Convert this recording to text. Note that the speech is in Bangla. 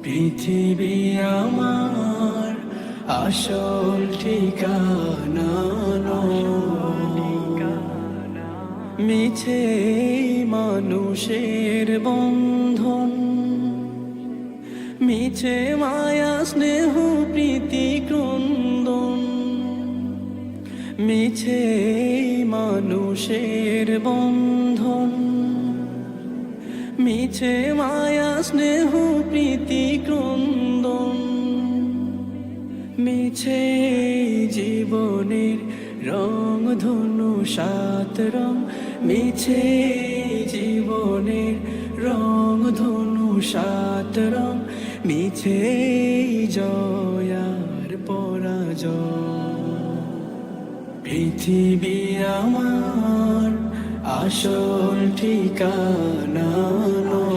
পৃথিবী আমার আসল ঠিকানা নয়। মিছে মানুষের বন্ধন, মিছে মায়া স্নেহ প্রীতি ক্রন্দন, মিছে মানুষের বন্ধন, মিছে মায়া স্নেহ প্রীতি ক্রন্দন, মিছে জীবনের রং ধনু সাত রং, মিছে জীবনের রং ধনু সাত রং, মিছে জয়ার পরাজয়। পৃথিবী আমার আসল ঠিকানা নয়।